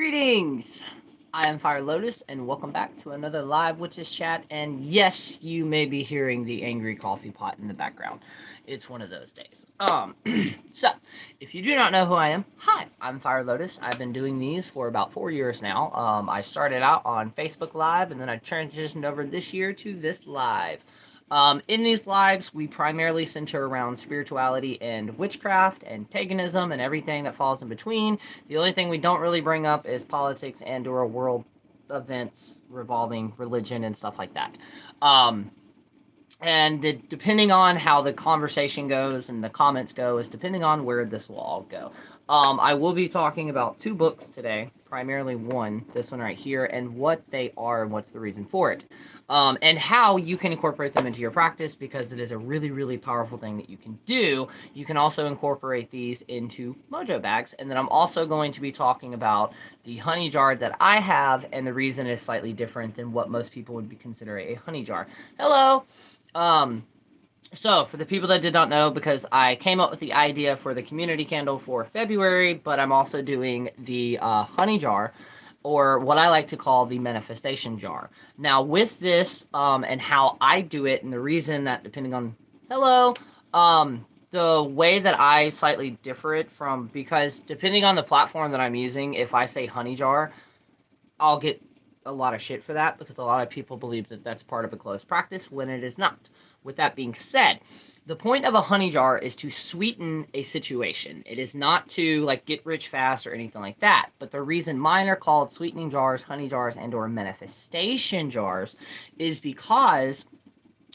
Greetings! I am Fire Lotus, and welcome back to another live Witches Chat. And yes, you may be hearing the angry coffee pot in the background. It's one of those days. So, if you do not know who I am, hi, I'm Fire Lotus. I've been doing these for about 4 years now. I started out on Facebook Live, and then I transitioned over this year to this live. In these lives, we primarily center around spirituality and witchcraft and paganism and everything that falls in between. The only thing we don't really bring up is politics and or world events revolving religion and stuff like that. Um, and depending on how the conversation goes and the comments go is depending on where this will all go. I will be talking about two books today, primarily one, this one right here, and what they are and what's the reason for it. And how you can incorporate them into your practice, because it is a really, really powerful thing that you can do. You can also incorporate these into mojo bags, and then I'm also going to be talking about the honey jar that I have, and the reason is slightly different than what most people would be considering a honey jar. Hello! So for the people that did not know, because I came up with the idea for the community candle for February, but I'm also doing the honey jar, or what I like to call the manifestation jar. Now with this, and how I do it, and the reason that depending on, hello, the way that I slightly differ it from, because depending on the platform that I'm using, if I say honey jar, I'll get a lot of shit for that, because a lot of people believe that that's part of a closed practice when it is not. With that being said, the point of a honey jar is to sweeten a situation. It is not to like get rich fast or anything like that. But the reason mine are called sweetening jars, honey jars, and or manifestation jars is because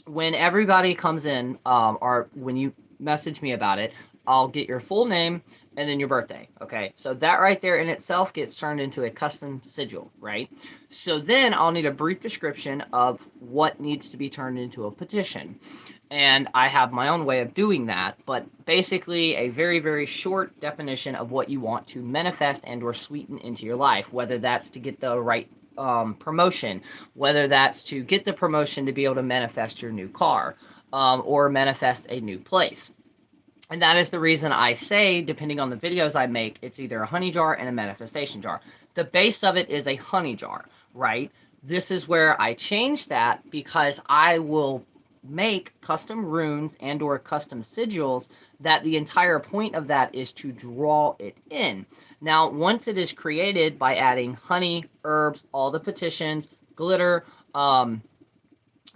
when everybody comes in, or when you message me about it, I'll get your full name and then your birthday. Okay, so that right there in itself gets turned into a custom sigil, right? So then I'll need a brief description of what needs to be turned into a petition. And I have my own way of doing that, but basically a very, very short definition of what you want to manifest and or sweeten into your life, whether that's to get the right promotion, whether that's to get the promotion to be able to manifest your new car, or manifest a new place. And that is the reason I say, depending on the videos I make, it's either a honey jar and a manifestation jar. The base of it is a honey jar, right? This is where I change that, because I will make custom runes and or custom sigils that the entire point of that is to draw it in. Now, once it is created by adding honey, herbs, all the petitions, glitter,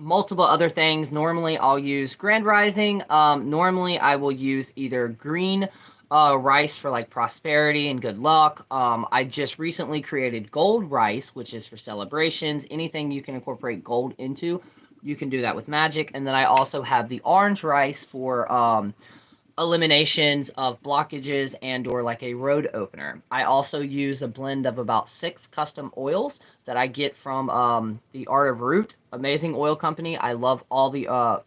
multiple other things. Normally, I'll use Grand Rising. Normally, I will use either green rice for like prosperity and good luck. I just recently created gold rice, which is for celebrations. Anything you can incorporate gold into, you can do that with magic. And then I also have the orange rice for eliminations of blockages and or like a road opener. I also use a blend of about 6 custom oils that I get from the Art of Root, amazing oil company. I love all the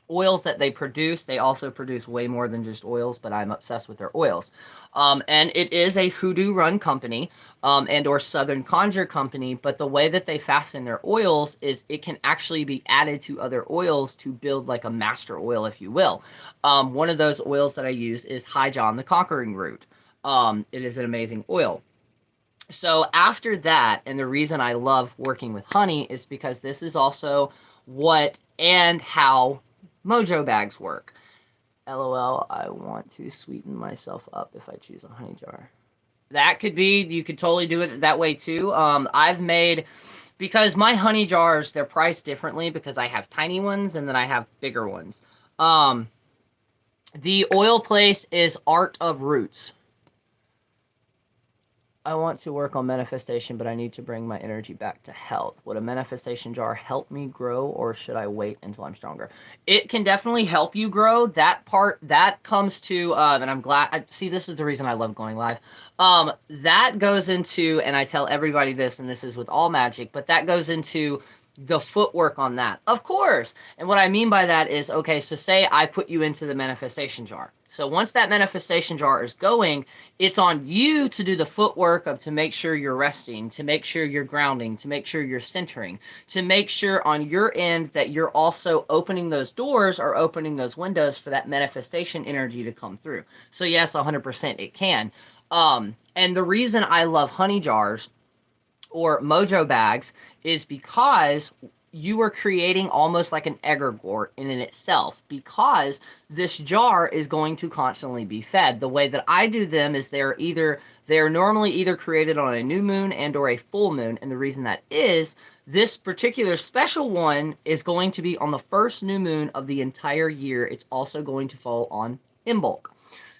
oils that they produce. They also produce way more than just oils, but I'm obsessed with their oils. And it is a hoodoo run company, and or Southern Conjure company, but the way that they fasten their oils is it can actually be added to other oils to build like a master oil, if you will. One of those oils that I use is High John the Conquering Root. It is an amazing oil. So after that, and the reason I love working with honey is because this is also what and how mojo bags work. LOL, I want to sweeten myself up if I choose a honey jar. That could be, you could totally do it that way too. I've made, because my honey jars, they're priced differently because I have tiny ones and then I have bigger ones. The oil place is Art of Roots. I want to work on manifestation, but I need to bring my energy back to health. Would a manifestation jar help me grow, or should I wait until I'm stronger? It can definitely help you grow. That part, that comes to, and I'm glad, see, this is the reason I love going live. That goes into, and I tell everybody this, and this is with all magic, but that goes into the footwork on that. Of course. And what I mean by that is, okay, so say I put you into the manifestation jar. So once that manifestation jar is going, it's on you to do the footwork of to make sure you're resting, to make sure you're grounding, to make sure you're centering, to make sure on your end that you're also opening those doors or opening those windows for that manifestation energy to come through. So yes, 100% it can. And the reason I love honey jars or mojo bags is because you are creating almost like an egregore in itself, because this jar is going to constantly be fed. The way that I do them is they're normally either created on a new moon and or a full moon, and the reason that is this particular special one is going to be on the first new moon of the entire year. It's also going to fall on Imbolc.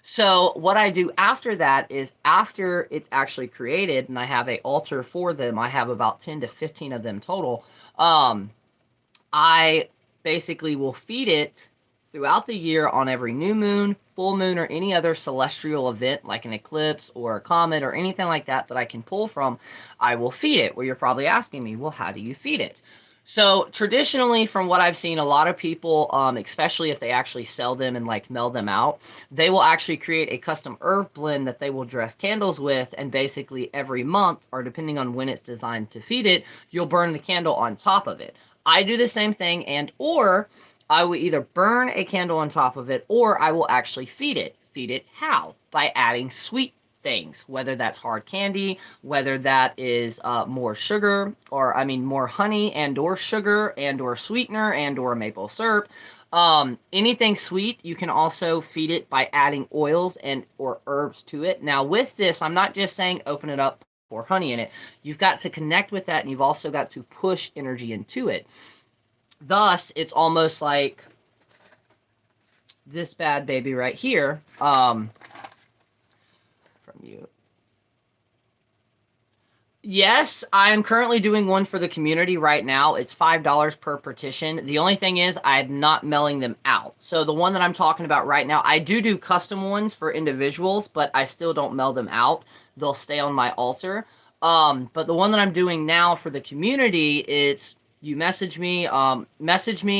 So what I do after that is, after it's actually created and I have a altar for them, I have about 10 to 15 of them total. I basically will feed it throughout the year on every new moon, full moon, or any other celestial event like an eclipse or a comet or anything like that that I can pull from. I will feed it. Well, you're probably asking me, well, how do you feed it? So traditionally, from what I've seen, a lot of people, especially if they actually sell them and like meld them out, they will actually create a custom herb blend that they will dress candles with, and basically every month, or depending on when it's designed to feed it, you'll burn the candle on top of it. I do the same thing, and or I will either burn a candle on top of it, or I will actually feed it. Feed it how? By adding sweet things, whether that's hard candy, whether that is more sugar, or I mean more honey and or sugar and or sweetener and or maple syrup. Anything sweet, you can also feed it by adding oils and or herbs to it. Now with this, I'm not just saying open it up, pour honey in it. You've got to connect with that, and you've also got to push energy into it. Thus, it's almost like this bad baby right here. From you. Yes, I'm currently doing one for the community right now. It's $5 per partition. The only thing is I'm not mailing them out. So the one that I'm talking about right now, I do custom ones for individuals, but I still don't mail them out. They'll stay on my altar. But the one that I'm doing now for the community, it's you message me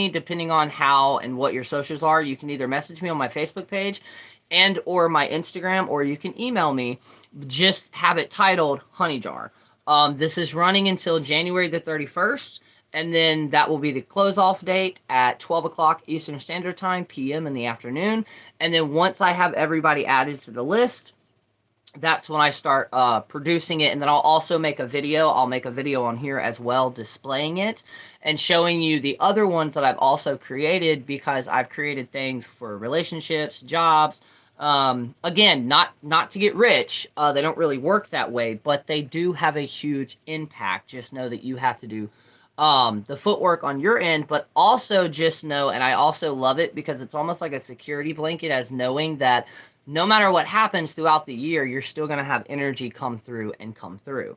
depending on how and what your socials are. You can either message me on my Facebook page and or my Instagram, or you can email me. Just have it titled Honey Jar. This is running until January the 31st, and then that will be the close-off date at 12 o'clock Eastern Standard Time, p.m. in the afternoon. And then once I have everybody added to the list, that's when I start producing it, and then I'll also make a video. I'll make a video on here as well displaying it and showing you the other ones that I've also created, because I've created things for relationships, jobs. Again, not to get rich. They don't really work that way, but they do have a huge impact. Just know that you have to do the footwork on your end, but also just know, and I also love it because it's almost like a security blanket, as knowing that no matter what happens throughout the year, you're still going to have energy come through and come through.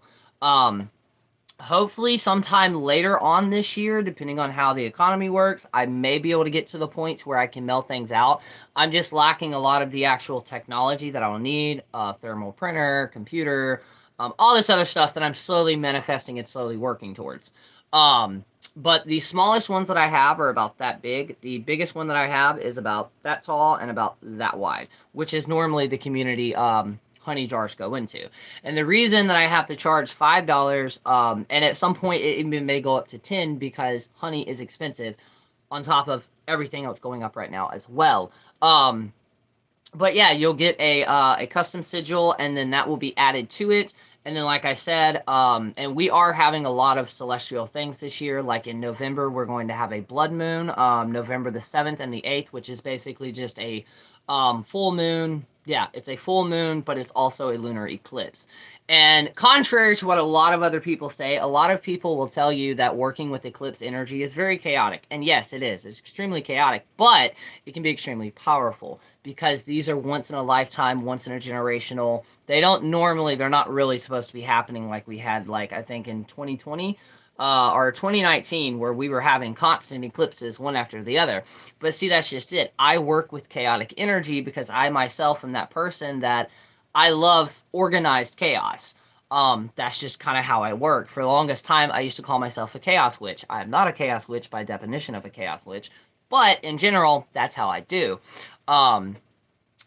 Hopefully sometime later on this year, depending on how the economy works, I may be able to get to the point where I can mail things out. I'm just lacking a lot of the actual technology that I'll need, thermal printer, computer, all this other stuff that I'm slowly manifesting and slowly working towards. But the smallest ones that I have are about that big. The biggest one that I have is about that tall and about that wide, which is normally the community honey jars go into. And the reason that I have to charge $5, and at some point it even may go up to 10, because honey is expensive on top of everything else going up right now as well. But yeah, you'll get a custom sigil, and then that will be added to it. And then, like I said, and we are having a lot of celestial things this year. Like in November, we're going to have a blood moon, November the 7th and the 8th, which is basically just a full moon. Yeah, it's a full moon, but it's also a lunar eclipse. And contrary to what a lot of other people say, a lot of people will tell you that working with eclipse energy is very chaotic. And yes, it is. It's extremely chaotic, but it can be extremely powerful, because these are once in a lifetime, once in a generational. They're not really supposed to be happening like we had, like, I think in 2020 or 2019, where we were having constant eclipses one after the other. But see, that's just it. I work with chaotic energy because I myself am that person that I love organized chaos. That's just kind of how I work. For the longest time, I used to call myself a chaos witch. I am not a chaos witch by definition of a chaos witch, but in general, that's how I do.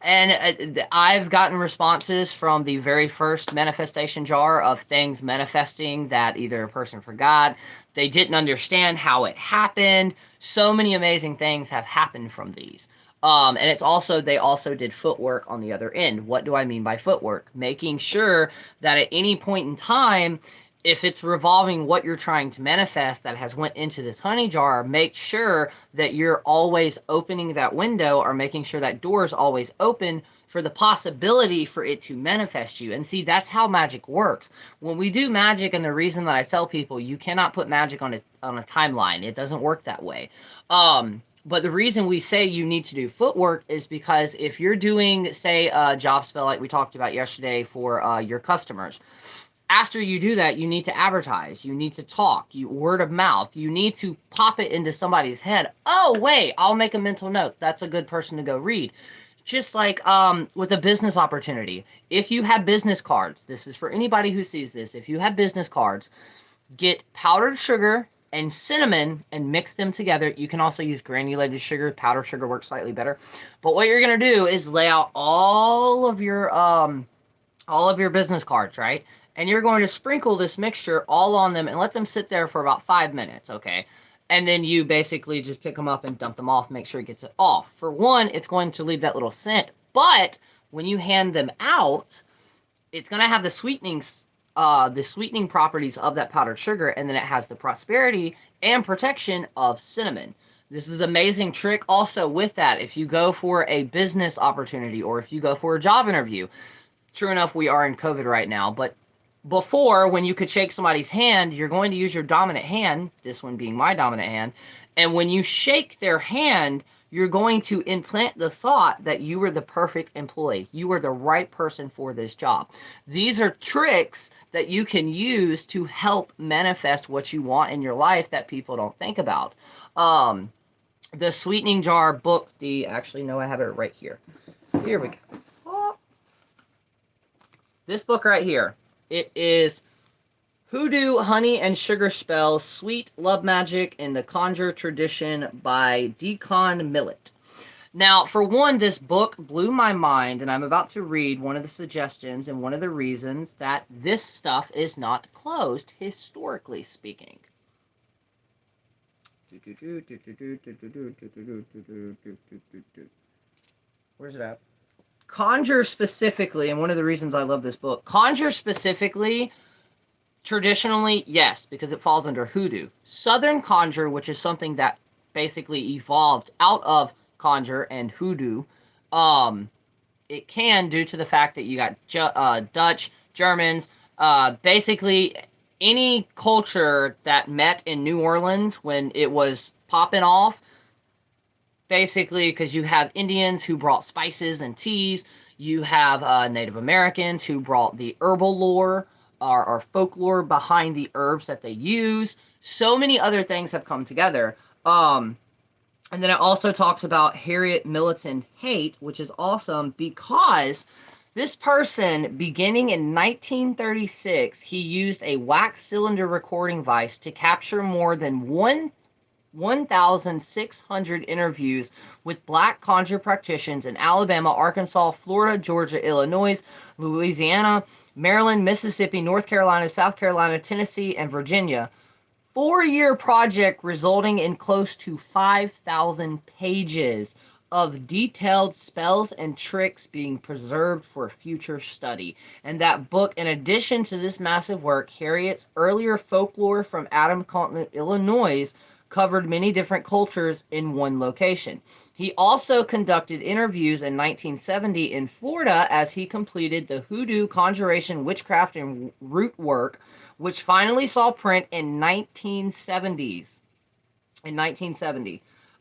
And I've gotten responses from the very first manifestation jar of things manifesting that either a person forgot, they didn't understand how it happened. So many amazing things have happened from these. And it's also, they also did footwork on the other end. What do I mean by footwork? Making sure that at any point in time, if it's revolving what you're trying to manifest that has went into this honey jar, make sure that you're always opening that window or making sure that door is always open for the possibility for it to manifest you. And see, that's how magic works. When we do magic, and the reason that I tell people you cannot put magic on a timeline, it doesn't work that way. But the reason we say you need to do footwork is because if you're doing, say, a job spell like we talked about yesterday for your customers, after you do that, you need to advertise. You need to talk. Word of mouth. You need to pop it into somebody's head. Oh, wait, I'll make a mental note. That's a good person to go read. Just like with a business opportunity. If you have business cards, this is for anybody who sees this. If you have business cards, get powdered sugar and cinnamon and mix them together. You can also use granulated sugar. Powdered sugar works slightly better. But what you're going to do is lay out all of your business cards, right? And you're going to sprinkle this mixture all on them and let them sit there for about 5 minutes, okay? And then you basically just pick them up and dump them off, make sure it gets it off. For one, it's going to leave that little scent, but when you hand them out, it's going to have the sweetening properties of that powdered sugar, and then it has the prosperity and protection of cinnamon. This is an amazing trick also with that. If you go for a business opportunity or if you go for a job interview, true enough, we are in COVID right now, but before, when you could shake somebody's hand, you're going to use your dominant hand, this one being my dominant hand, and when you shake their hand, you're going to implant the thought that you were the perfect employee. You were the right person for this job. These are tricks that you can use to help manifest what you want in your life that people don't think about. The Sweetening Jar Book, actually, no, I have it right here. Here we go. Oh. This book right here. It is Hoodoo, Honey, and Sugar Spells, Sweet Love Magic in the Conjure Tradition by Deacon Millet. Now, for one, this book blew my mind, and I'm about to read one of the suggestions and one of the reasons that this stuff is not closed, historically speaking. Where's it at? Conjure specifically, and one of the reasons I love this book, Conjure specifically, traditionally, yes, because it falls under hoodoo. Southern Conjure, which is something that basically evolved out of Conjure and hoodoo, it can, due to the fact that you got Dutch, Germans, basically any culture that met in New Orleans when it was popping off, basically, because you have Indians who brought spices and teas. You have Native Americans who brought the herbal lore or folklore behind the herbs that they use. So many other things have come together. And then it also talks about Harriet Militant Hate, which is awesome because this person, beginning in 1936, he used a wax cylinder recording device to capture more than 1,600 interviews with black conjure practitioners in Alabama, Arkansas, Florida, Georgia, Illinois, Louisiana, Maryland, Mississippi, North Carolina, South Carolina, Tennessee, and Virginia. 4-year project resulting in close to 5,000 pages of detailed spells and tricks being preserved for future study. And that book, in addition to this massive work, Harriet's earlier folklore from Adams County, Illinois, covered many different cultures in one location. He also conducted interviews in 1970 in Florida as he completed the Hoodoo, Conjuration, Witchcraft, and Root work, which finally saw print in 1970.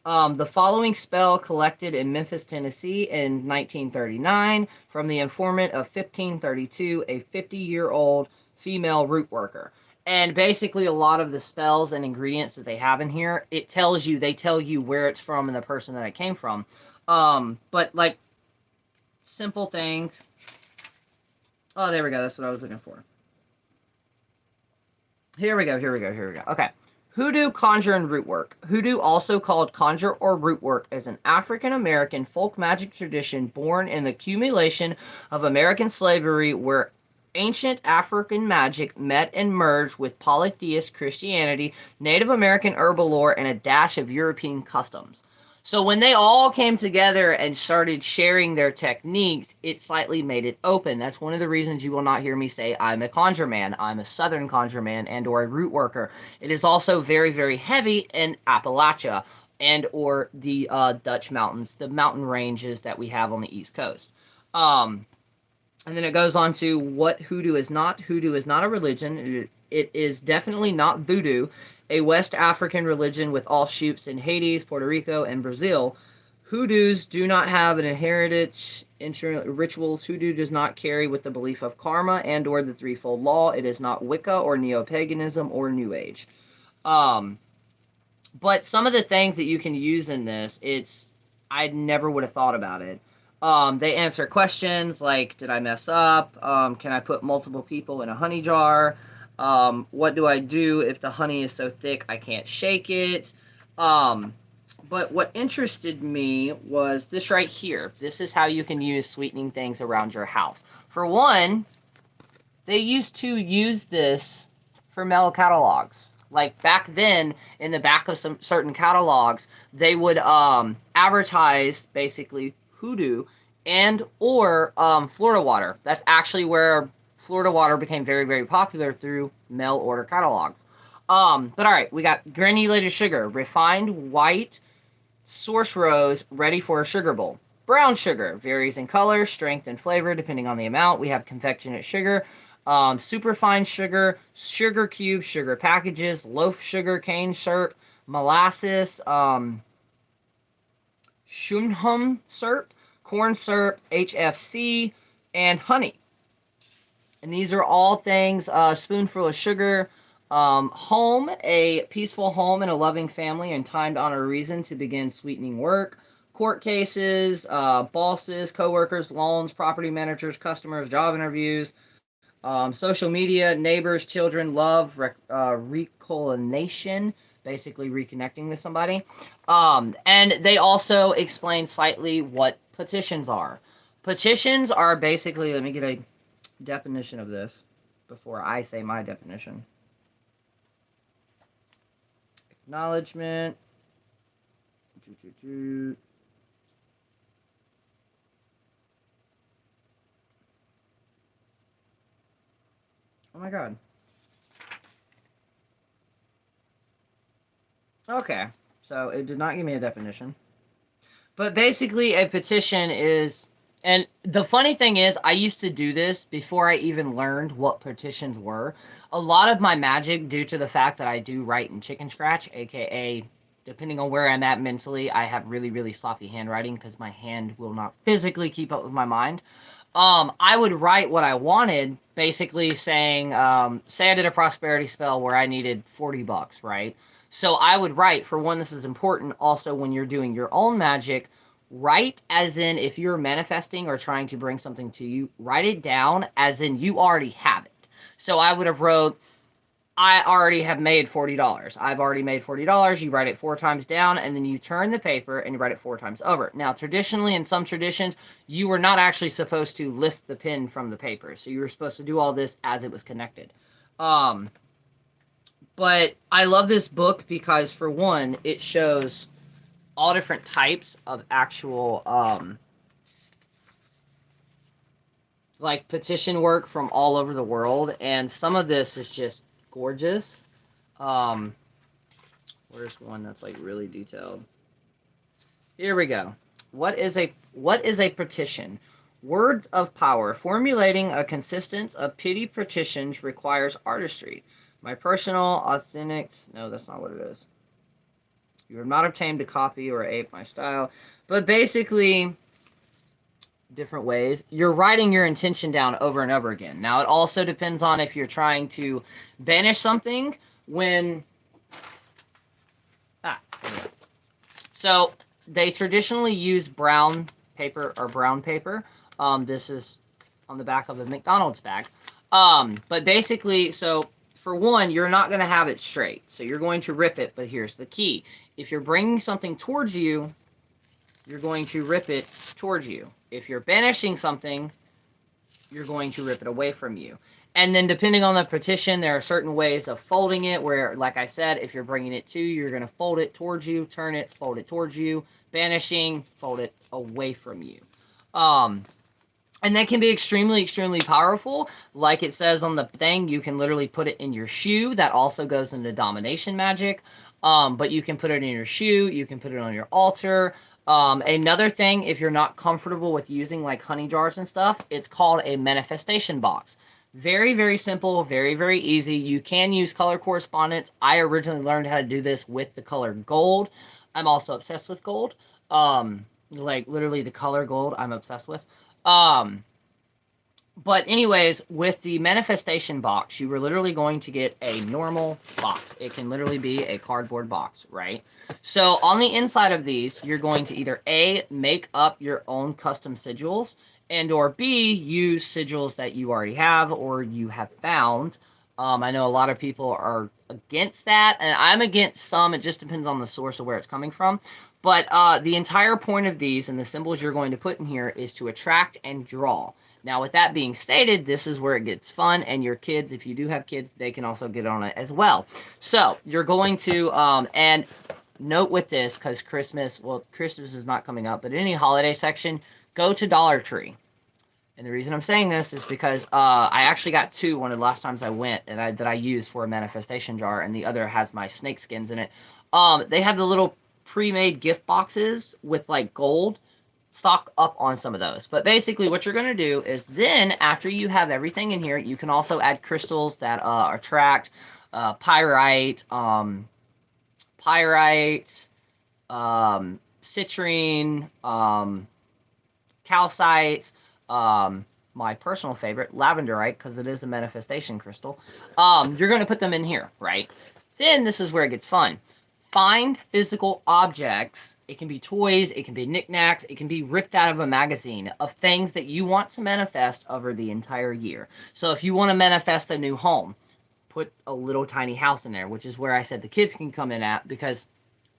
The following spell collected in Memphis, Tennessee in 1939 from the informant of 1532, a 50-year-old female root worker. And basically a lot of the spells and ingredients that they have in here, they tell you where it's from and the person that it came from. But like, simple thing. Oh, there we go. That's what I was looking for. Here we go. Okay. Hoodoo, Conjure, and Root Work. Hoodoo, also called Conjure or Root Work, is an African-American folk magic tradition born in the accumulation of American slavery where ancient African magic met and merged with polytheist Christianity, Native American herbal lore, and a dash of European customs. So when they all came together and started sharing their techniques, it slightly made it open. That's one of the reasons you will not hear me say I'm a conjure man, I'm a southern conjure man, and or a root worker. It is also very, very heavy in Appalachia and or the Dutch mountains, the mountain ranges that we have on the East Coast. Um, and then it goes on to what hoodoo is not. Hoodoo is not a religion. It is definitely not voodoo, a West African religion with offshoots in Haiti, Puerto Rico, and Brazil. Hoodoos do not have an inherited rituals. Hoodoo does not carry with the belief of karma and or the threefold law. It is not Wicca or neo-paganism or New Age. Um, but some of the things that you can use in this, I never would have thought about it. They answer questions like, did I mess up? Can I put multiple people in a honey jar? What do I do if the honey is so thick I can't shake it? But what interested me was this right here. This is how you can use sweetening things around your house. For one, they used to use this for mail catalogs. Like back then, in the back of some certain catalogs, they would advertise basically hoodoo and or Florida water. That's actually where Florida water became very, very popular through mail order catalogs. But all right, we got granulated sugar, refined white source rose, ready for a sugar bowl. Brown sugar varies in color, strength, and flavor depending on the amount. We have confectionate sugar, superfine sugar, sugar cubes, sugar packages, loaf sugar, cane syrup, molasses, shunhum syrup, corn syrup, HFC, and honey. And these are all things, a spoonful of sugar, home, a peaceful home and a loving family, and time to honor a reason to begin sweetening work. Court cases, bosses, coworkers, loans, property managers, customers, job interviews, social media, neighbors, children, love, recollination, basically reconnecting with somebody. And they also explain slightly what petitions are. Petitions are basically, let me get a definition of this before I say my definition. Acknowledgement. Oh my god. Okay, so it did not give me a definition. But basically, a petition is, and the funny thing is, I used to do this before I even learned what petitions were. A lot of my magic, due to the fact that I do write in chicken scratch, aka, depending on where I'm at mentally, I have really, really sloppy handwriting because my hand will not physically keep up with my mind. I would write what I wanted, basically saying, say I did a prosperity spell where I needed $40, right? So I would write, for one, this is important. Also, when you're doing your own magic, write as in if you're manifesting or trying to bring something to you, write it down as in you already have it. So I would have wrote, I already have made $40. I've already made $40. You write it 4 times down, and then you turn the paper and you write it 4 times over. Now, traditionally, in some traditions, you were not actually supposed to lift the pen from the paper. So you were supposed to do all this as it was connected. But I love this book because, for one, it shows all different types of actual, like, petition work from all over the world. And some of this is just gorgeous. Where's one that's like really detailed? Here we go. What is a petition? Words of power. Formulating a consistence of pity petitions requires artistry. My personal authentic. No, that's not what it is. You have not obtained a copy or ape my style, but basically, different ways. You're writing your intention down over and over again. Now, it also depends on if you're trying to banish something when... So, they traditionally use brown paper or brown paper. This is on the back of a McDonald's bag. But basically, so, for one, you're not going to have it straight. So, you're going to rip it, but here's the key. If you're bringing something towards you, you're going to rip it towards you. If you're banishing something, you're going to rip it away from you. And then depending on the petition, there are certain ways of folding it where, like I said, if you're bringing it to, you're going to fold it towards you, turn it, fold it towards you, banishing, fold it away from you. And that can be extremely, extremely powerful. Like it says on the thing, you can literally put it in your shoe. That also goes into domination magic. But you can put it in your shoe. You can put it on your altar. Another thing, if you're not comfortable with using like honey jars and stuff, it's called a manifestation box. Very, very simple, very, very easy. You can use color correspondence. I originally learned how to do this with the color gold. I'm also obsessed with gold. Like literally the color gold I'm obsessed with. But anyways, with the manifestation box, you were literally going to get a normal box. It can literally be a cardboard box, right? So on the inside of these, you're going to either A, make up your own custom sigils, and or B, use sigils that you already have or you have found. I know a lot of people are against that, and I'm against some. It just depends on the source of where it's coming from. But the entire point of these and the symbols you're going to put in here is to attract and draw. Now, with that being stated, this is where it gets fun, and your kids, if you do have kids, they can also get on it as well. So, you're going to, and note with this, because Christmas is not coming up, but any holiday section, go to Dollar Tree. And the reason I'm saying this is because I actually got two one of the last times I went that I used for a manifestation jar, and the other has my snake skins in it. They have the little pre-made gift boxes with like gold. Stock up on some of those. But basically what you're going to do is then after you have everything in here, you can also add crystals that attract pyrite, citrine, calcite, my personal favorite, lavenderite, because it is a manifestation crystal. You're going to put them in here, right? Then this is where it gets fun. Find physical objects. It can be toys, it can be knickknacks, it can be ripped out of a magazine of things that you want to manifest over the entire year. So if you want to manifest a new home, put a little tiny house in there, which is where I said the kids can come in at because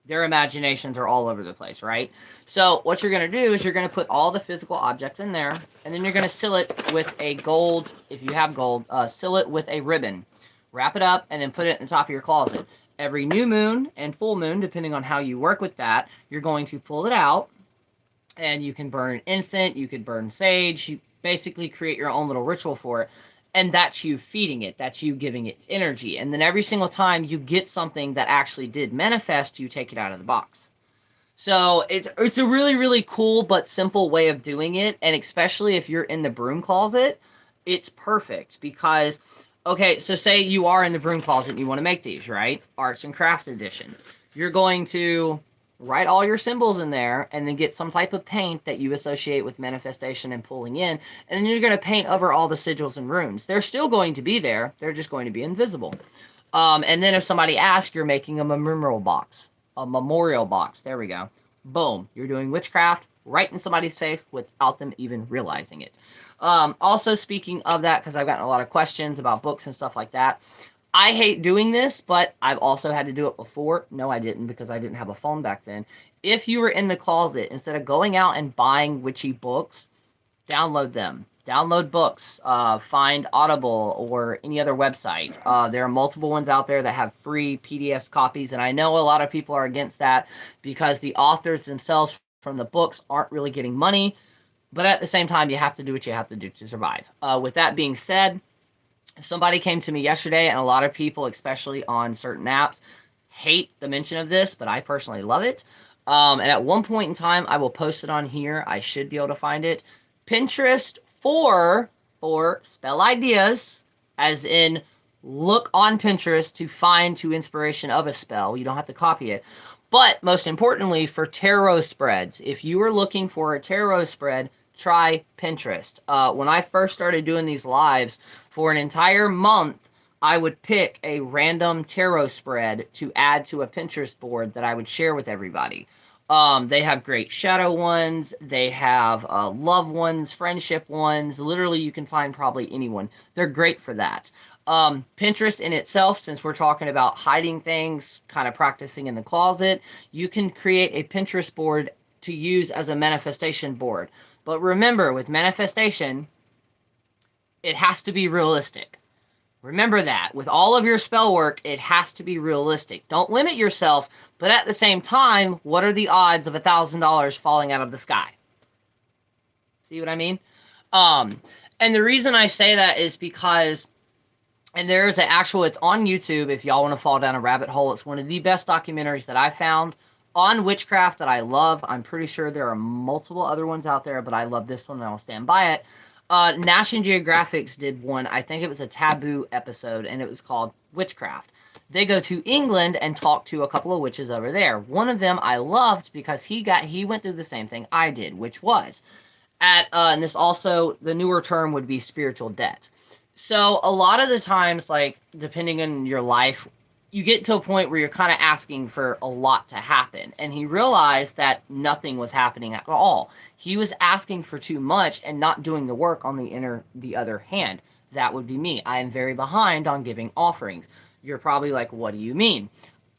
their imaginations are all over the place, right? So what you're going to do is you're going to put all the physical objects in there, and then you're going to seal it with a gold, if you have gold, seal it with a ribbon. Wrap it up, and then put it in the top of your closet. Every new moon and full moon, depending on how you work with that, you're going to pull it out, and you can burn an incense, you could burn sage, you basically create your own little ritual for it, and that's you feeding it, that's you giving it energy, and then every single time you get something that actually did manifest, you take it out of the box. So it's a really, really cool but simple way of doing it, and especially if you're in the broom closet, it's perfect because... Okay, so say you are in the broom closet and you want to make these, right? Arts and Craft Edition. You're going to write all your symbols in there and then get some type of paint that you associate with manifestation and pulling in. And then you're going to paint over all the sigils and runes. They're still going to be there. They're just going to be invisible. And then if somebody asks, you're making a memorial box. A memorial box. There we go. Boom. You're doing witchcraft right in somebody's safe without them even realizing it. Also, speaking of that, because I've gotten a lot of questions about books and stuff like that, I hate doing this, but I've also had to do it before. No, I didn't, because I didn't have a phone back then. If you were in the closet, instead of going out and buying witchy books, download them. Download books. Find Audible or any other website. There are multiple ones out there that have free PDF copies, and I know a lot of people are against that because the authors themselves from the books aren't really getting money. But at the same time, you have to do what you have to do to survive. With that being said, somebody came to me yesterday, and a lot of people, especially on certain apps, hate the mention of this, but I personally love it. And at one point in time, I will post it on here. I should be able to find it. Pinterest for spell ideas, as in look on Pinterest to find to inspiration of a spell. You don't have to copy it. But most importantly, for tarot spreads, if you are looking for a tarot spread, try Pinterest. When I first started doing these lives, for an entire month, I would pick a random tarot spread to add to a Pinterest board that I would share with everybody. They have great shadow ones, they have love ones, friendship ones, literally you can find probably anyone. They're great for that. Pinterest in itself, since we're talking about hiding things, kind of practicing in the closet, you can create a Pinterest board to use as a manifestation board. But remember, with manifestation, it has to be realistic. Remember that. With all of your spell work, it has to be realistic. Don't limit yourself, but at the same time, what are the odds of $1,000 falling out of the sky? See what I mean? Um, and the reason I say that is because, and there's an actual, it's on YouTube if y'all want to fall down a rabbit hole. It's one of the best documentaries that I found on witchcraft that I love. I'm pretty sure there are multiple other ones out there, but I love this one and I'll stand by it. National Geographic did one, I think it was a taboo episode, and it was called Witchcraft. They go to England and talk to a couple of witches over there. One of them I loved because he went through the same thing I did, which was and this also, the newer term would be spiritual debt. So a lot of the times, like, depending on your life, you get to a point where you're kind of asking for a lot to happen. And he realized that nothing was happening at all. He was asking for too much and not doing the work on the other hand. That would be me. I am very behind on giving offerings. You're probably like, what do you mean?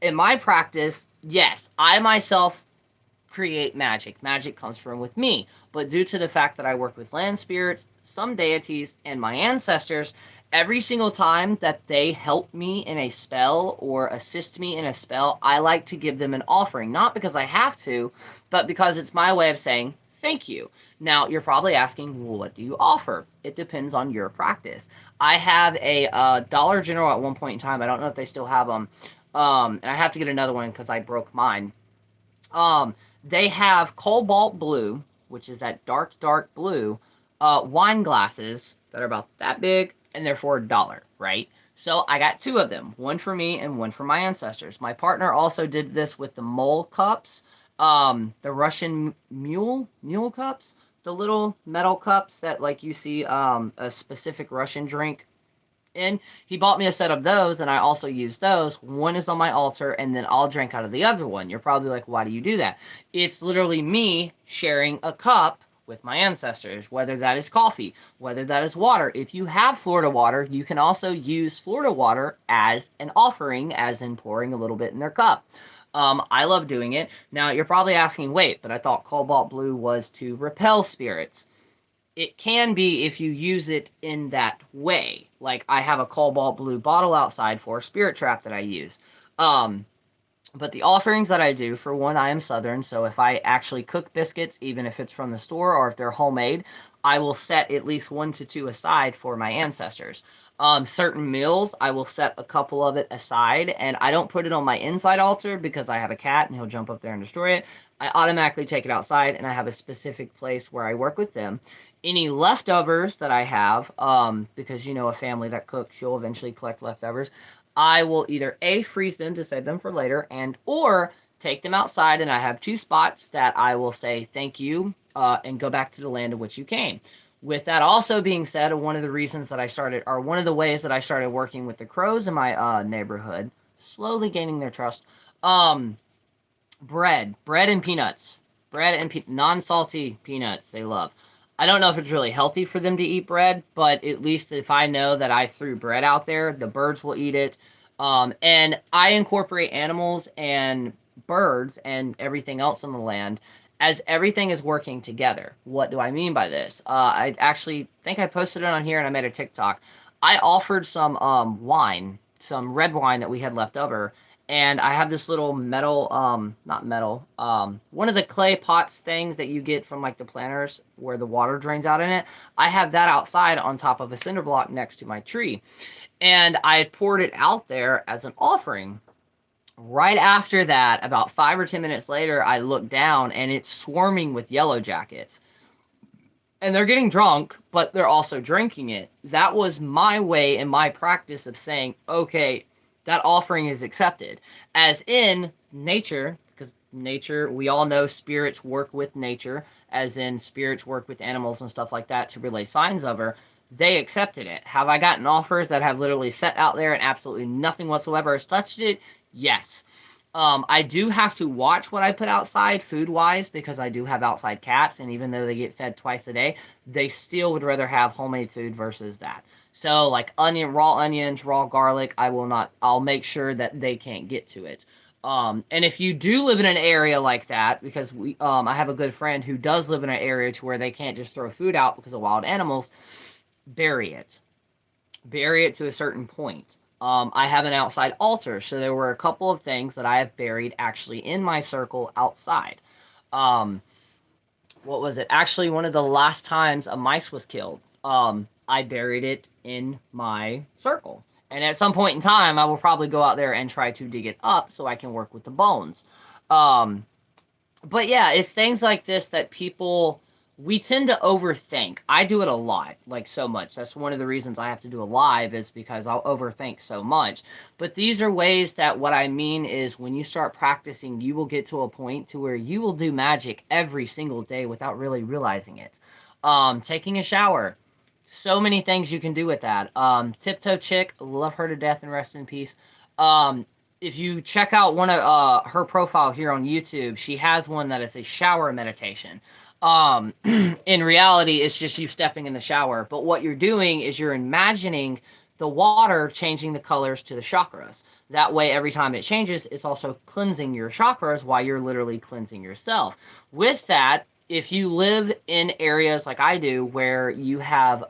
In my practice, yes, I myself create magic. Magic comes from with me. But due to the fact that I work with land spirits, some deities, and my ancestors, every single time that they help me in a spell or assist me in a spell, I like to give them an offering. Not because I have to, but because it's my way of saying thank you. Now, you're probably asking, well, what do you offer? It depends on your practice. I have a Dollar General at one point in time. I don't know if they still have them. And I have to get another one because I broke mine. They have cobalt blue, which is that dark blue, wine glasses that are about that big, and they're for $1, right? So I got 2 of them, one for me and one for my ancestors. My partner also did this with the mole cups, the Russian mule cups, the little metal cups that, like, you see a specific Russian drink in. He bought me a set of those, and I also use those. One is on my altar, and then I'll drink out of the other one. You're probably like, why do you do that? It's literally me sharing a cup with my ancestors, whether that is coffee, whether that is water. If you have Florida water, you can also use Florida water as an offering, as in pouring a little bit in their cup. I love doing it. Now, you're probably asking, wait, but I thought cobalt blue was to repel spirits. It can be if you use it in that way. Like, I have a cobalt blue bottle outside for a spirit trap that I use. But the offerings that I do, for one, I am Southern, so if I actually cook biscuits, even if it's from the store or if they're homemade, I will set at least 1 to 2 aside for my ancestors. Certain meals, I will set a couple of it aside, and I don't put it on my inside altar because I have a cat and he'll jump up there and destroy it. I automatically take it outside, and I have a specific place where I work with them. Any leftovers that I have, because, you know, a family that cooks, you'll eventually collect leftovers. I will either A, freeze them to save them for later, and or take them outside, and I have 2 spots that I will say thank you and go back to the land in which you came. With that also being said, one of the reasons that I started, or one of the ways that I started working with the crows in my neighborhood, slowly gaining their trust, bread and peanuts. Bread and non-salty peanuts they love. I don't know if it's really healthy for them to eat bread, but at least if I know that I threw bread out there, the birds will eat it. And I incorporate animals and birds and everything else on the land as everything is working together. What do I mean by this? I actually think I posted it on here and I made a TikTok. I offered some wine, some red wine that we had left over, and I have this little metal, not metal, one of the clay pots things that you get from, like, the planters where the water drains out in it. I have that outside on top of a cinder block next to my tree. And I had poured it out there as an offering. Right after that, about 5 or 10 minutes later, I look down and it's swarming with yellow jackets. And they're getting drunk, but they're also drinking it. That was my way and my practice of saying, okay, that offering is accepted. As in nature, because nature, we all know spirits work with nature, as in spirits work with animals and stuff like that to relay signs of her. They accepted it. Have I gotten offers that have literally sat out there and absolutely nothing whatsoever has touched it? Yes. I do have to watch what I put outside food-wise because I do have outside cats, and even though they get fed twice a day, they still would rather have homemade food versus that. So, like raw onions, raw garlic, I'll make sure that they can't get to it. And if you do live in an area like that, because I have a good friend who does live in an area to where they can't just throw food out because of wild animals, bury it. bury it to a certain point. I have an outside altar, so there were a couple of things that I have buried actually in my circle outside. Um, what was it? Actually, one of the last times a mice was killed, I buried it in my circle. And at some point in time, I will probably go out there and try to dig it up so I can work with the bones. Um, but yeah, it's things like this that people we tend to overthink. I do it a lot, like so much. That's one of the reasons I have to do a live is because I'll overthink so much. But these are ways that what I mean is when you start practicing, you will get to a point to where you will do magic every single day without really realizing it. Taking a shower. So many things you can do with that. Tiptoe Chick, love her to death and rest in peace. If you check out one of her profile here on YouTube, she has one that is a shower meditation. In reality, it's just you stepping in the shower. But what you're doing is you're imagining the water changing the colors to the chakras. That way, every time it changes, it's also cleansing your chakras while you're literally cleansing yourself. With that, if you live in areas like I do where you have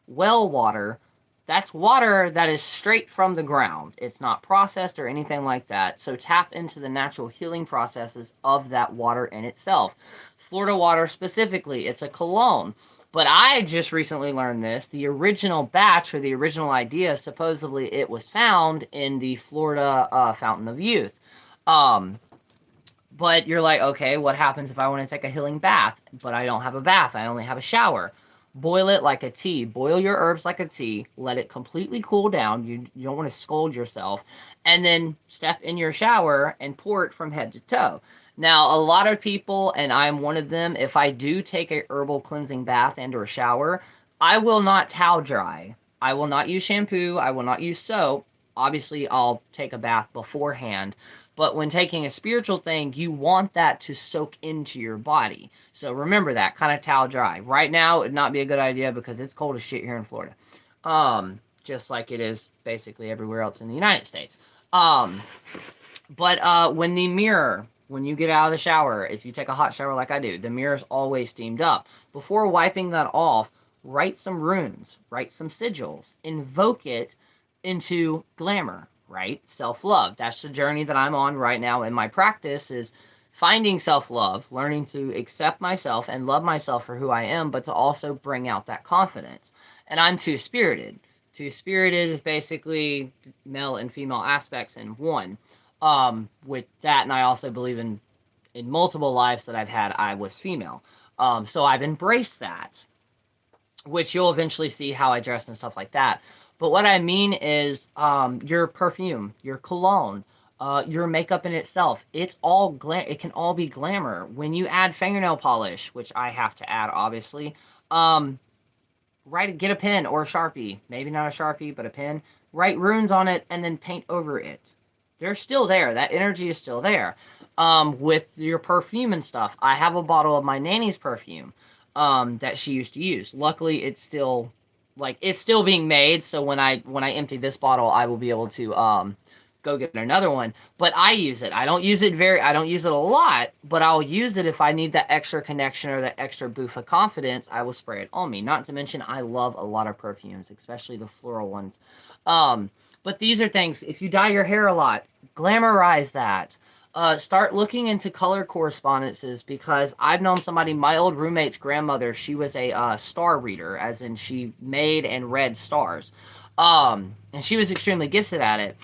well water, that's water that is straight from the ground. It's not processed or anything like that. So tap into the natural healing processes of that water in itself. Florida water specifically, it's a cologne. But I just recently learned this. The original batch or the original idea, supposedly it was found in the Florida Fountain of Youth. Um, but you're like, okay, what happens if I want to take a healing bath, but I don't have a bath? I only have a shower. Boil it like a tea. Boil your herbs like a tea. Let it completely cool down. You don't want to scold yourself. And then step in your shower and pour it from head to toe. Now, a lot of people, and I'm one of them, if I do take a herbal cleansing bath and or shower, I will not towel dry. I will not use shampoo. I will not use soap. Obviously, I'll take a bath beforehand. But when taking a spiritual thing, you want that to soak into your body. So remember that, kind of towel dry. Right now, it would not be a good idea because it's cold as shit here in Florida. Just like it is basically everywhere else in the United States. But when the mirror, when you get out of the shower, if you take a hot shower like I do, the mirror is always steamed up. Before wiping that off, write some runes, write some sigils, invoke it into glamour, right? Self-love. That's the journey that I'm on right now in my practice is finding self-love, learning to accept myself and love myself for who I am, but to also bring out that confidence. And I'm two-spirited. Two-spirited is basically male and female aspects in one. With that, and I also believe in multiple lives that I've had, I was female. So I've embraced that, which you'll eventually see how I dress and stuff like that. But what I mean is your perfume, your cologne, your makeup in itself, it's all it can all be glamour. When you add fingernail polish, which I have to add obviously, get a pen or a Sharpie, maybe not a Sharpie, but a pen, write runes on it and then paint over it. They're still there. That energy is still there. With your perfume and stuff, I have a bottle of my nanny's perfume that she used to use. Luckily, it's still being made. So when I empty this bottle, I will be able to go get another one. But I use it. I don't use it a lot, but I'll use it if I need that extra connection or that extra boost of confidence. I will spray it on me. Not to mention, I love a lot of perfumes, especially the floral ones. But these are things. If you dye your hair a lot, glamorize that. Start looking into color correspondences because I've known somebody, my old roommate's grandmother, she was a star reader, as in she made and read stars. And she was extremely gifted at it.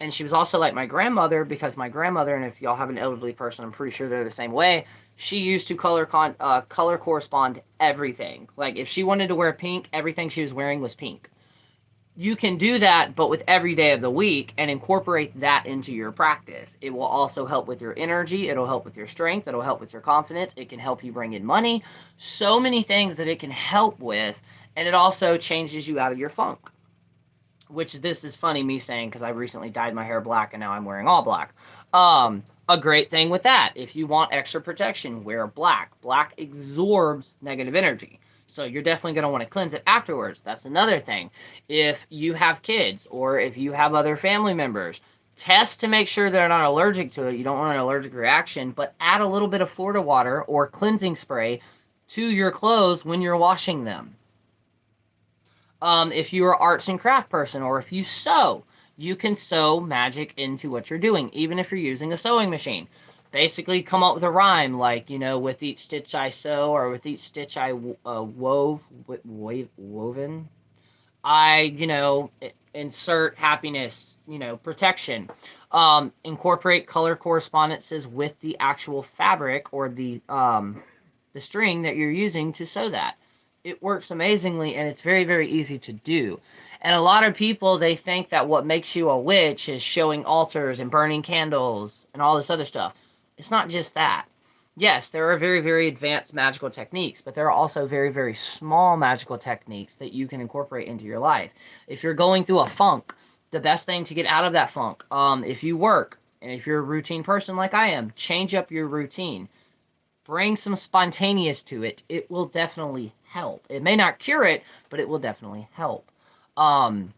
And she was also like my grandmother because my grandmother, and if y'all have an elderly person, I'm pretty sure they're the same way. She used to color correspond everything. Like if she wanted to wear pink, everything she was wearing was pink. You can do that, but with every day of the week and incorporate that into your practice. It will also help with your energy. It'll help with your strength. It'll help with your confidence. It can help you bring in money. So many things that it can help with. And it also changes you out of your funk. Which this is funny me saying because I recently dyed my hair black and now I'm wearing all black. A great thing with that, if you want extra protection, wear black. Black absorbs negative energy. So you're definitely going to want to cleanse it afterwards. That's another thing. If you have kids or if you have other family members, test to make sure they're not allergic to it. You don't want an allergic reaction, but add a little bit of Florida water or cleansing spray to your clothes when you're washing them. If you're an arts and craft person, or if you sew, you can sew magic into what you're doing, even if you're using a sewing machine. Basically, come up with a rhyme like, with each stitch I sew, or with each stitch I woven, I, insert happiness, protection. Incorporate color correspondences with the actual fabric, or the string that you're using to sew that. It works amazingly, and it's very, very easy to do. And a lot of people, they think that what makes you a witch is showing altars and burning candles and all this other stuff. It's not just that. Yes, there are very, very advanced magical techniques, but there are also very, very small magical techniques that you can incorporate into your life. If you're going through a funk, the best thing to get out of that funk, if you work, and if you're a routine person like I am, change up your routine. Bring some spontaneous to it. It will definitely help. It may not cure it, but it will definitely help. Um,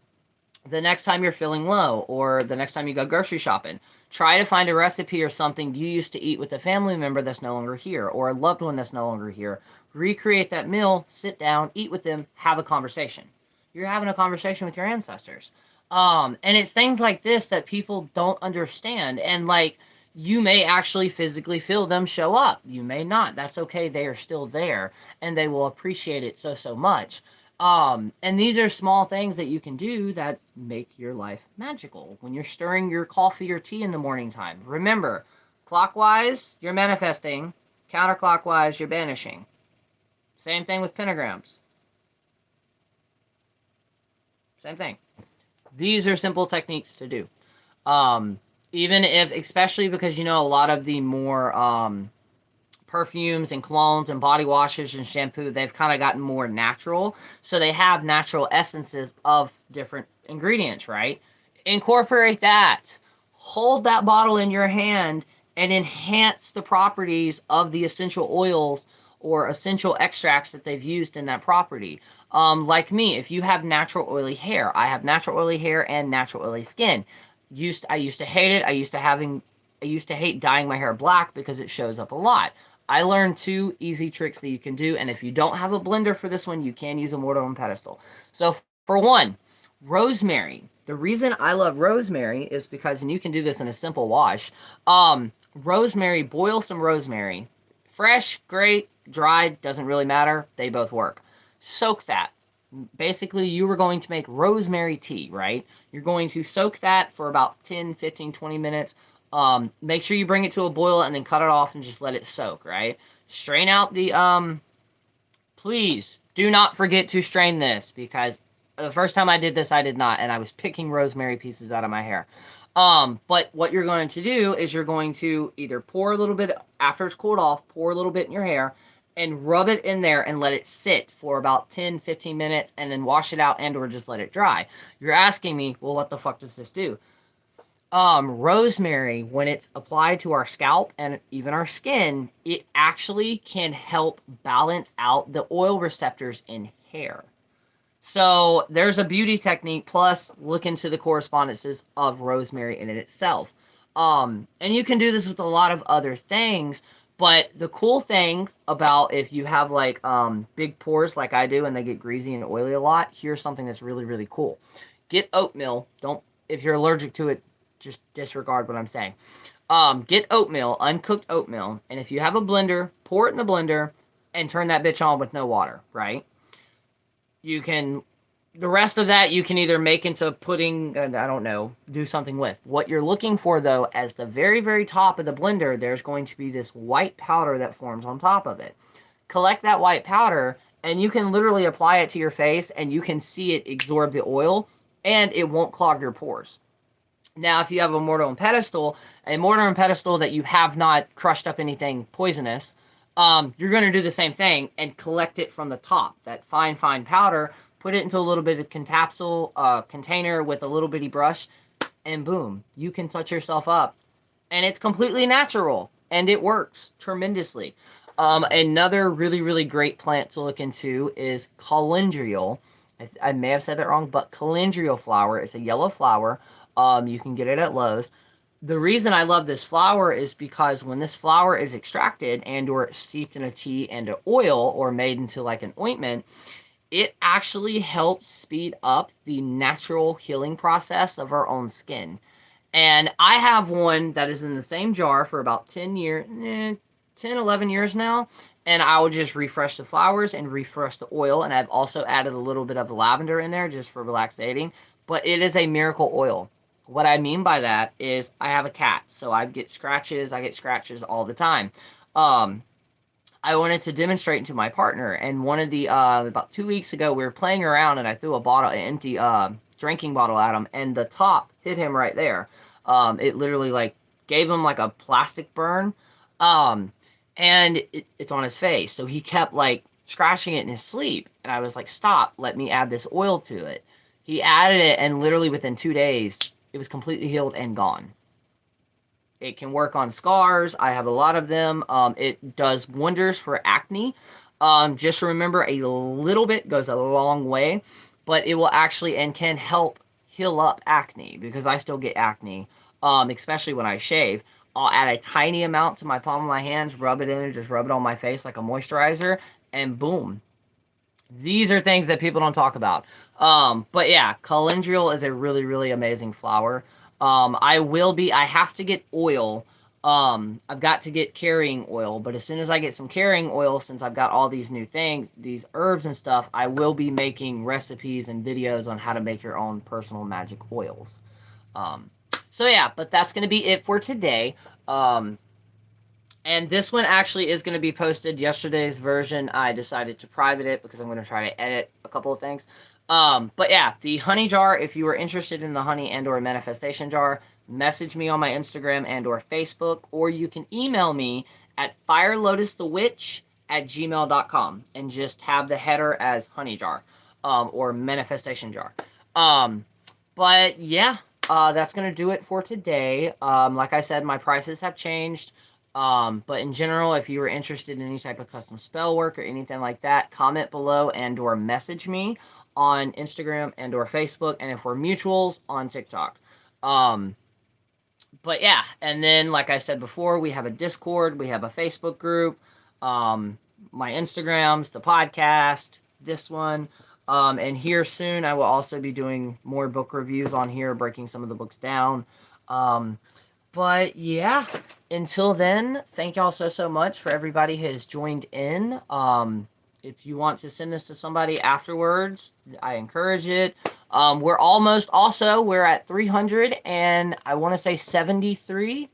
the next time you're feeling low, or the next time you go grocery shopping, try to find a recipe or something you used to eat with a family member that's no longer here, or a loved one that's no longer here. Recreate that meal, sit down, eat with them, have a conversation. You're having a conversation with your ancestors. And it's things like this that people don't understand. And like, you may actually physically feel them show up. You may not. That's okay. They are still there, and they will appreciate it so, so much. And these are small things that you can do that make your life magical. When you're stirring your coffee or tea in the morning time, remember, clockwise, you're manifesting, counterclockwise, you're banishing. Same thing with pentagrams. Same thing. These are simple techniques to do. Even if, especially because, a lot of the more, perfumes and colognes and body washes and shampoo, they've kind of gotten more natural. So they have natural essences of different ingredients, right? Incorporate that. Hold that bottle in your hand and enhance the properties of the essential oils or essential extracts that they've used in that property. Like me, if you have natural oily hair, I have natural oily hair and natural oily skin. I used to hate it. I used to hate dyeing my hair black because it shows up a lot. I learned 2 easy tricks that you can do, and if you don't have a blender for this one, you can use a mortar and pestle. So for one, rosemary. The reason I love rosemary is because, and you can do this in a simple wash, rosemary, boil some rosemary. Fresh, great, dried, doesn't really matter. They both work. Soak that. Basically, you were going to make rosemary tea, right? You're going to soak that for about 10, 15, 20 minutes. Make sure you bring it to a boil and then cut it off and just let it soak, right? Strain out the, please do not forget to strain this, because the first time I did this, I did not, and I was picking rosemary pieces out of my hair. But what you're going to do is you're going to either pour a little bit, after it's cooled off, pour a little bit in your hair, and rub it in there and let it sit for about 10, 15 minutes, and then wash it out and or just let it dry. You're asking me, well, what the fuck does this do? Rosemary, when it's applied to our scalp and even our skin, it actually can help balance out the oil receptors in hair. So there's a beauty technique, plus look into the correspondences of rosemary in it itself. And you can do this with a lot of other things, but the cool thing about, if you have like big pores like I do and they get greasy and oily a lot, here's something that's really, really cool. Get oatmeal. If you're allergic to it, just disregard what I'm saying. Get oatmeal, uncooked oatmeal, and if you have a blender, pour it in the blender and turn that bitch on with no water, right? The rest of that you can either make into pudding, I don't know, do something with. What you're looking for, though, as the very, very top of the blender, there's going to be this white powder that forms on top of it. Collect that white powder, and you can literally apply it to your face, and you can see it absorb the oil, and it won't clog your pores. Now, if you have a mortar and pestle that you have not crushed up anything poisonous, you're going to do the same thing and collect it from the top. That fine, fine powder, put it into a little bit of container with a little bitty brush, and boom, you can touch yourself up. And it's completely natural, and it works tremendously. Another really, really great plant to look into is calendrial. I may have said that wrong, but calendrial flower. It's a yellow flower. You can get it at Lowe's. The reason I love this flower is because when this flower is extracted and or seeped in a tea and an oil or made into like an ointment, it actually helps speed up the natural healing process of our own skin. And I have one that is in the same jar for about 10 years, 10, 11 years now. And I will just refresh the flowers and refresh the oil. And I've also added a little bit of lavender in there just for relaxating. But it is a miracle oil. What I mean by that is I have a cat. So I get scratches. I get scratches all the time. Um, I wanted to demonstrate to my partner, and one of the about 2 weeks ago we were playing around, and I threw a bottle, an empty drinking bottle at him, and the top hit him right there. It literally like gave him like a plastic burn, um, and it's on his face. So he kept like scratching it in his sleep, and I was like, "Stop! Let me add this oil to it." He added it, and literally within 2 days, it was completely healed and gone. It can work on scars. I have a lot of them. It does wonders for acne. Just remember, a little bit goes a long way, but it will actually and can help heal up acne because I still get acne, especially when I shave. I'll add a tiny amount to my palm of my hands, rub it in, and just rub it on my face like a moisturizer, and boom, these are things that people don't talk about. But yeah, calendrial is a really, really amazing flower. I have to get oil. I've got to get carrying oil, but as soon as I get some carrying oil, since I've got all these new things, these herbs and stuff, I will be making recipes and videos on how to make your own personal magic oils. Um, so yeah, but that's going to be it for today. Um, and this one actually is going to be posted. Yesterday's version, I decided to private it because I'm going to try to edit a couple of things. But yeah, the honey jar, if you are interested in the honey and or manifestation jar, message me on my Instagram and or Facebook, or you can email me at firelotusthewitch@gmail.com and just have the header as honey jar, or manifestation jar. Um, but yeah, that's going to do it for today. Like I said, my prices have changed. But in general, if you were interested in any type of custom spell work or anything like that, comment below and or message me on Instagram and or Facebook, and if we're mutuals, on TikTok. Um, but yeah, and then like I said before, we have a Discord, we have a Facebook group, um, my Instagrams, the podcast, this one. And here soon, I will also be doing more book reviews on here, breaking some of the books down. Um, but yeah, until then, thank y'all so much for everybody who has joined in. If you want to send this to somebody afterwards, I encourage it. We're at 300 and I want to say 73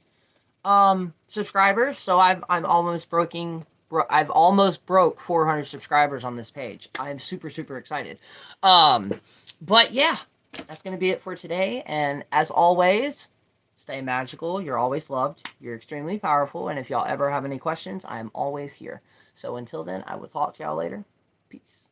subscribers. So I've almost broke 400 subscribers on this page. I'm super excited. Um, but yeah, that's gonna be it for today. And as always, stay magical. You're always loved. You're extremely powerful. And if y'all ever have any questions, I am always here. So until then, I will talk to y'all later. Peace.